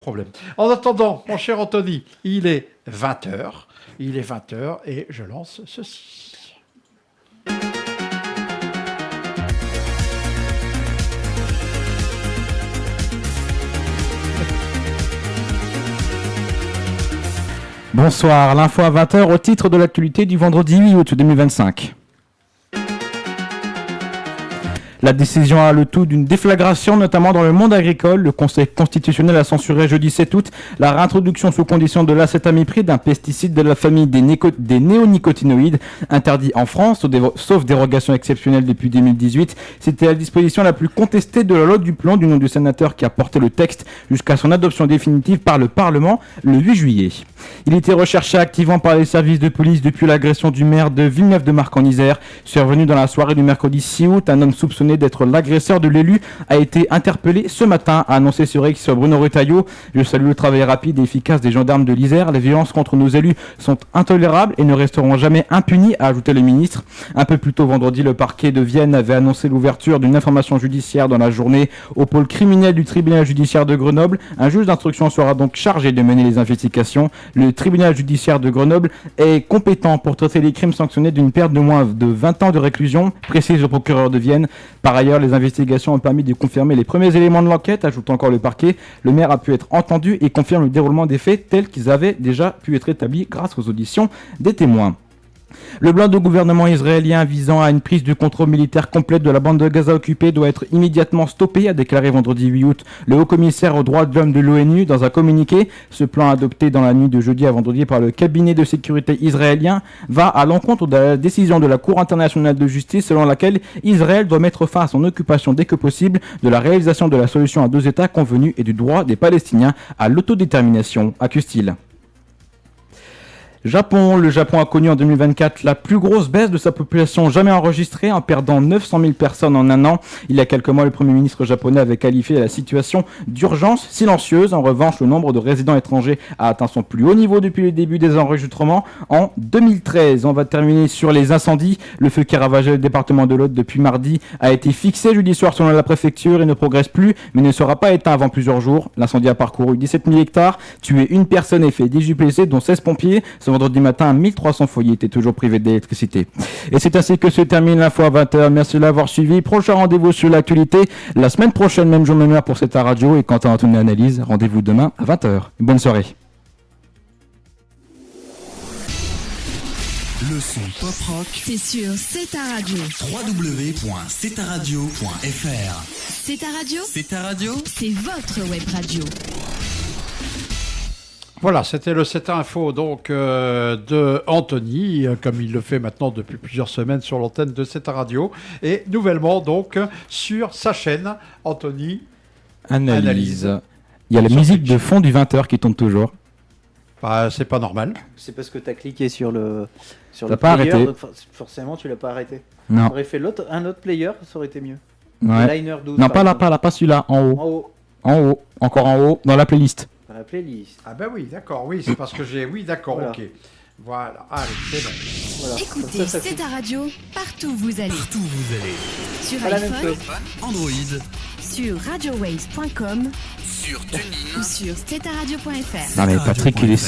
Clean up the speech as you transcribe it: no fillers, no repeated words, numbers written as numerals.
Problème. En attendant, mon cher Anthony, il est 20h. Il est 20h et je lance ceci. Bonsoir, l'info à 20h au titre de l'actualité du vendredi 8 août 2025. La décision a le tout d'une déflagration, notamment dans le monde agricole. Le Conseil constitutionnel a censuré jeudi 7 août la réintroduction sous condition de l'acétamipride, un pesticide de la famille des néonicotinoïdes, interdit en France, sauf dérogation exceptionnelle depuis 2018. C'était la disposition la plus contestée de la loi du plan, du nom du sénateur qui a porté le texte jusqu'à son adoption définitive par le Parlement le 8 juillet. Il était recherché activement par les services de police depuis l'agression du maire de Villeneuve-de-Marc en Isère. Survenu dans la soirée du mercredi 6 août, un homme soupçonné d'être l'agresseur de l'élu a été interpellé ce matin, a annoncé sur X Bruno Retailleau. Je salue le travail rapide et efficace des gendarmes de l'Isère. Les violences contre nos élus sont intolérables et ne resteront jamais impunies, a ajouté le ministre. Un peu plus tôt vendredi, le parquet de Vienne avait annoncé l'ouverture d'une information judiciaire dans la journée au pôle criminel du tribunal judiciaire de Grenoble. Un juge d'instruction sera donc chargé de mener les investigations. Le tribunal judiciaire de Grenoble est compétent pour traiter les crimes sanctionnés d'une peine de moins de 20 ans de réclusion, précise le procureur de Vienne. Par ailleurs, les investigations ont permis de confirmer les premiers éléments de l'enquête, ajoute encore le parquet. Le maire a pu être entendu et confirme le déroulement des faits tels qu'ils avaient déjà pu être établis grâce aux auditions des témoins. Le plan de gouvernement israélien visant à une prise de contrôle militaire complète de la bande de Gaza occupée doit être immédiatement stoppé, a déclaré vendredi 8 août le haut-commissaire aux droits de l'homme de l'ONU dans un communiqué. Ce plan adopté dans la nuit de jeudi à vendredi par le cabinet de sécurité israélien va à l'encontre de la décision de la Cour internationale de justice selon laquelle Israël doit mettre fin à son occupation dès que possible de la réalisation de la solution à deux États convenue et du droit des Palestiniens à l'autodétermination, accuse-t-il. Le Japon a connu en 2024 la plus grosse baisse de sa population jamais enregistrée en perdant 900 000 personnes en un an. Il y a quelques mois, le Premier ministre japonais avait qualifié la situation d'urgence silencieuse. En revanche, le nombre de résidents étrangers a atteint son plus haut niveau depuis le début des enregistrements en 2013. On va terminer sur les incendies. Le feu qui ravageait le département de l'Aude depuis mardi a été fixé jeudi soir selon la préfecture et ne progresse plus, mais ne sera pas éteint avant plusieurs jours. L'incendie a parcouru 17 000 hectares, tué une personne et fait 18 blessés, dont 16 pompiers. Vendredi matin, 1300 foyers étaient toujours privés d'électricité. Et c'est ainsi que se termine l'info à 20h. Merci de l'avoir suivi. Prochain rendez-vous sur l'actualité la semaine prochaine, même jour, même heure pour cette radio. Et quant à Anthony Analyse, rendez-vous demain à 20h. Bonne soirée. Le son pop rock, c'est sur C'est ta radio. www.cetaradio.fr. C'est ta radio. C'est ta radio. C'est votre web radio. Voilà, c'était le 7 Info donc de Anthony, comme il le fait maintenant depuis plusieurs semaines sur l'antenne de cette radio, et nouvellement donc sur sa chaîne Anthony Analyse. Il y a la musique de fond du 20h qui tombe toujours. Bah, c'est pas normal. C'est parce que tu as cliqué sur le T'as pas player, arrêté. donc forcément tu l'as pas arrêté. Non. Tu aurais fait un autre player, ça aurait été mieux. Ouais. Le Liner 12. Non, par exemple. pas celui-là, en haut. En haut, En haut, encore en haut, dans la playlist. dans la playlist. Ah ben oui, d'accord, oui, c'est parce que j'ai... Oui, d'accord, Voilà. ok. Voilà, allez, c'est bon. Voilà. Écoutez Comme ça C'est ta radio partout où vous allez. Partout où vous allez. Sur Pas la même iPhone, chose. Android, sur radiowaves.com sur TuneIn. ou sur cetaradio.fr. Non mais Patrick, il est